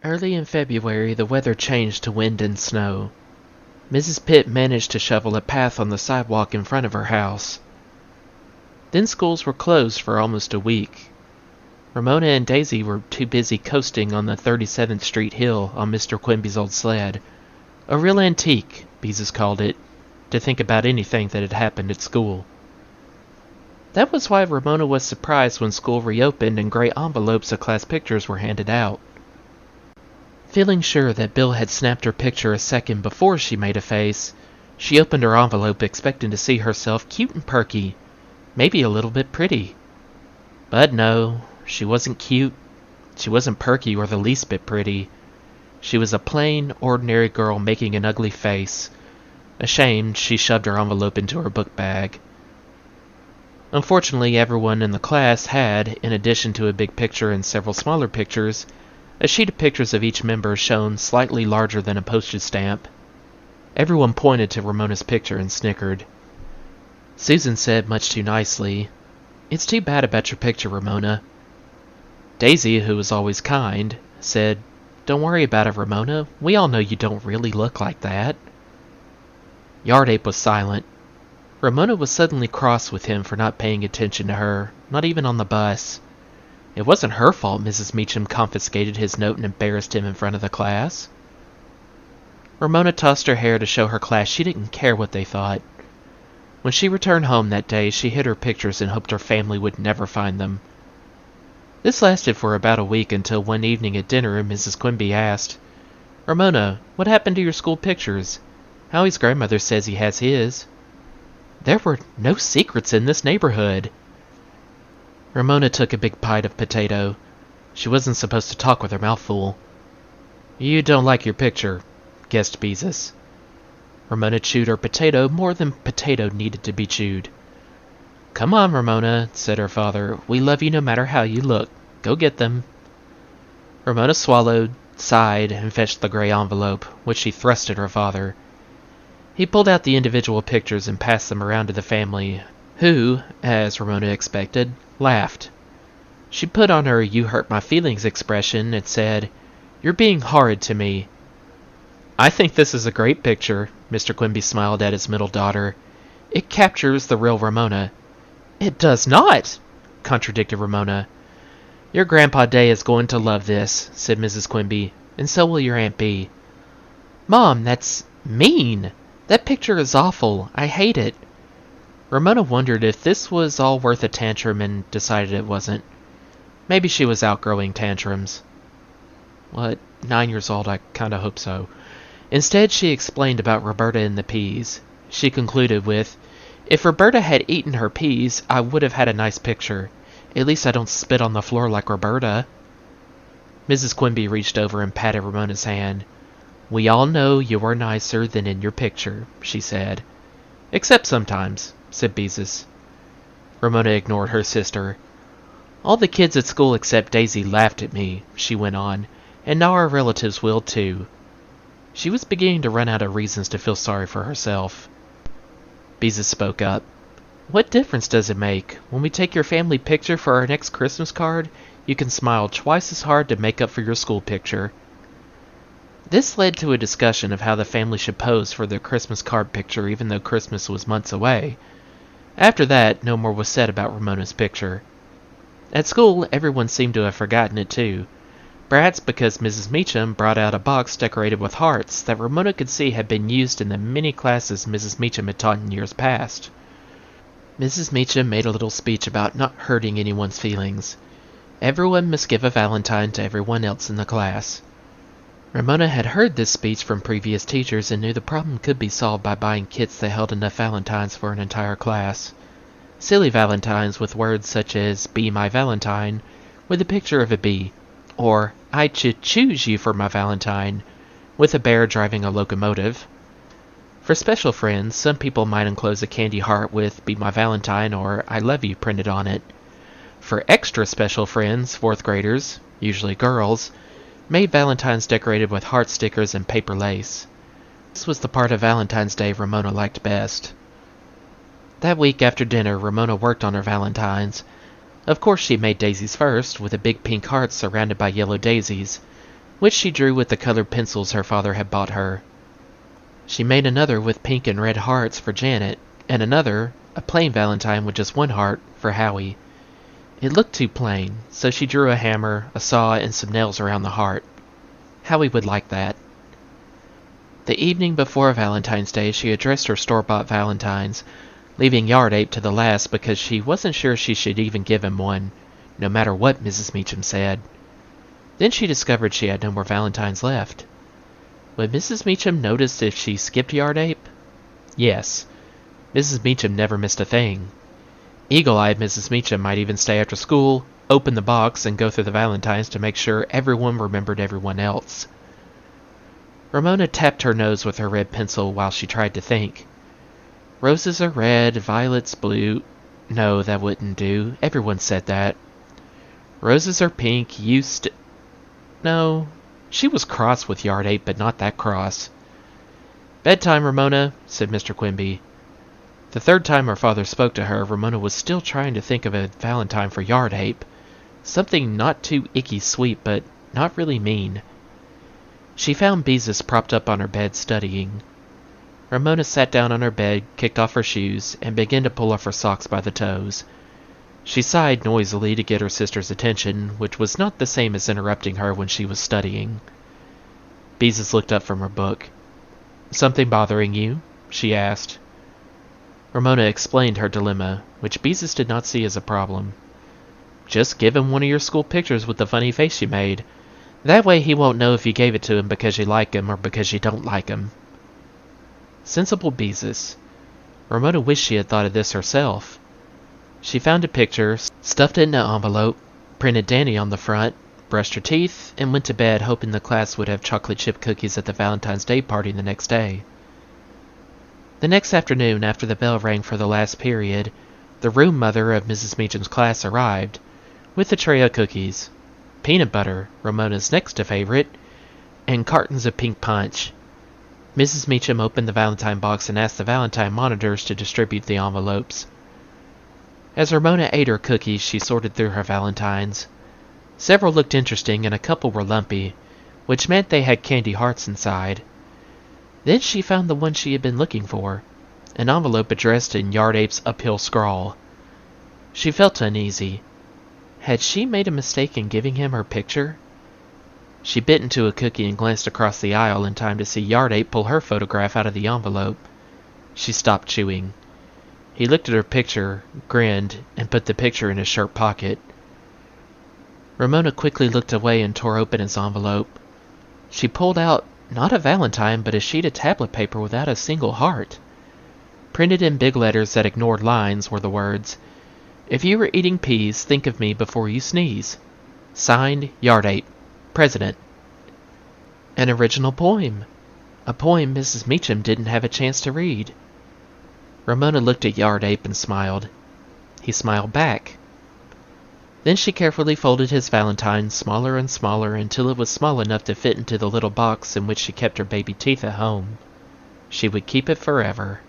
Early in February, the weather changed to wind and snow. Mrs. Pitt managed to shovel a path on the sidewalk in front of her house. Then schools were closed for almost a week. Ramona and Daisy were too busy coasting on the 37th Street hill on Mr. Quimby's old sled. A real antique, Beezus called it, to think about anything that had happened at school. That was why Ramona was surprised when school reopened and gray envelopes of class pictures were handed out. Feeling sure that Bill had snapped her picture a second before she made a face, she opened her envelope expecting to see herself cute and perky, maybe a little bit pretty. But no, she wasn't cute, she wasn't perky or the least bit pretty. She was a plain, ordinary girl making an ugly face. Ashamed, she shoved her envelope into her book bag. Unfortunately, everyone in the class had, in addition to a big picture and several smaller pictures, a sheet of pictures of each member shown slightly larger than a postage stamp. Everyone pointed to Ramona's picture and snickered. Susan said much too nicely, "It's too bad about your picture, Ramona." Daisy, who was always kind, said, "Don't worry about it, Ramona. We all know you don't really look like that." Yardape was silent. Ramona was suddenly cross with him for not paying attention to her, not even on the bus. It wasn't her fault Mrs. Meacham confiscated his note and embarrassed him in front of the class. Ramona tossed her hair to show her class she didn't care what they thought. When she returned home that day, she hid her pictures and hoped her family would never find them. This lasted for about a week until one evening at dinner Mrs. Quimby asked, "Ramona, what happened to your school pictures? Howie's grandmother says he has his." There were no secrets in this neighborhood. Ramona took a big bite of potato. She wasn't supposed to talk with her mouth full. "You don't like your picture," guessed Beezus. Ramona chewed her potato more than potato needed to be chewed. "Come on, Ramona," said her father. "We love you no matter how you look. Go get them." Ramona swallowed, sighed, and fetched the gray envelope, which she thrust at her father. He pulled out the individual pictures and passed them around to the family, who, as Ramona expected, laughed. She put on her "you hurt my feelings" expression and said, "You're being horrid to me." "I think this is a great picture," Mr. Quimby smiled at his middle daughter. "It captures the real Ramona." "It does not!" contradicted Ramona. "Your Grandpa Day is going to love this," said Mrs. Quimby, "and so will your Aunt Bee." "Mom, that's mean! That picture is awful. I hate it." Ramona wondered if this was all worth a tantrum and decided it wasn't. Maybe she was outgrowing tantrums. Well, at 9 years old, I kinda hope so. Instead, she explained about Roberta and the peas. She concluded with, "If Roberta had eaten her peas, I would have had a nice picture. At least I don't spit on the floor like Roberta." Mrs. Quimby reached over and patted Ramona's hand. "We all know you are nicer than in your picture," she said. "Except sometimes," said Beezus. Ramona ignored her sister. "All the kids at school except Daisy laughed at me," she went on, "and now our relatives will too." She was beginning to run out of reasons to feel sorry for herself. Beezus spoke up. "What difference does it make? When we take your family picture for our next Christmas card, you can smile twice as hard to make up for your school picture." This led to a discussion of how the family should pose for their Christmas card picture even though Christmas was months away. After that, no more was said about Ramona's picture. At school, everyone seemed to have forgotten it too. Perhaps because Mrs. Meacham brought out a box decorated with hearts that Ramona could see had been used in the many classes Mrs. Meacham had taught in years past. Mrs. Meacham made a little speech about not hurting anyone's feelings. Everyone must give a valentine to everyone else in the class. Ramona had heard this speech from previous teachers and knew the problem could be solved by buying kits that held enough valentines for an entire class. Silly valentines with words such as "Be my Valentine" with a picture of a bee, or "I should choose you for my Valentine" with a bear driving a locomotive. For special friends, some people might enclose a candy heart with "Be my Valentine" or "I love you" printed on it. For extra special friends, fourth graders, usually girls, made valentines decorated with heart stickers and paper lace. This was the part of Valentine's Day Ramona liked best. That week after dinner, Ramona worked on her valentines. Of course she made daisies first, with a big pink heart surrounded by yellow daisies. which she drew with the colored pencils her father had bought her. She made another with pink and red hearts for Janet, and another, a plain valentine with just one heart, for Howie. It looked too plain, so she drew a hammer, a saw, and some nails around the heart. Howie would like that. The evening before Valentine's Day, she addressed her store-bought valentines, leaving Yard Ape to the last because she wasn't sure she should even give him one, no matter what Mrs. Meacham said. Then she discovered she had no more valentines left. Would Mrs. Meacham notice if she skipped Yard Ape? Yes. Mrs. Meacham never missed a thing. Eagle-eyed Mrs. Meacham might even stay after school, open the box, and go through the valentines to make sure everyone remembered everyone else. Ramona tapped her nose with her red pencil while she tried to think. Roses are red, violets blue. No, that wouldn't do. Everyone said that. Roses are pink, No, she was cross with Yard Ape, but not that cross. "Bedtime, Ramona," said Mr. Quimby. The third time her father spoke to her, Ramona was still trying to think of a valentine for Yard Ape. Something not too icky sweet, but not really mean. She found Beezus propped up on her bed studying. Ramona sat down on her bed, kicked off her shoes, and began to pull off her socks by the toes. She sighed noisily to get her sister's attention, which was not the same as interrupting her when she was studying. Beezus looked up from her book. "Something bothering you?" she asked. Ramona explained her dilemma, which Beezus did not see as a problem. "Just give him one of your school pictures with the funny face you made. That way he won't know if you gave it to him because you like him or because you don't like him." Sensible Beezus. Ramona wished she had thought of this herself. She found a picture, stuffed it in an envelope, printed Danny on the front, brushed her teeth, and went to bed hoping the class would have chocolate chip cookies at the Valentine's Day party the next day. The next afternoon, after the bell rang for the last period, the room mother of Mrs. Meacham's class arrived, with a tray of cookies, peanut butter, Ramona's next to favorite, and cartons of pink punch. Mrs. Meacham opened the Valentine box and asked the Valentine monitors to distribute the envelopes. As Ramona ate her cookies, she sorted through her Valentines. Several looked interesting and a couple were lumpy, which meant they had candy hearts inside. Then she found the one she had been looking for, an envelope addressed in Yard Ape's uphill scrawl. She felt uneasy. Had she made a mistake in giving him her picture? She bit into a cookie and glanced across the aisle in time to see Yard Ape pull her photograph out of the envelope. She stopped chewing. He looked at her picture, grinned, and put the picture in his shirt pocket. Ramona quickly looked away and tore open his envelope. She pulled out not a valentine, but a sheet of tablet paper without a single heart. Printed in big letters that ignored lines were the words, "If you were eating peas, think of me before you sneeze. Signed, Yard Ape, President." An original poem. A poem Mrs. Meacham didn't have a chance to read. Ramona looked at Yard Ape and smiled. He smiled back. Then she carefully folded his valentine smaller and smaller until it was small enough to fit into the little box in which she kept her baby teeth at home. She would keep it forever.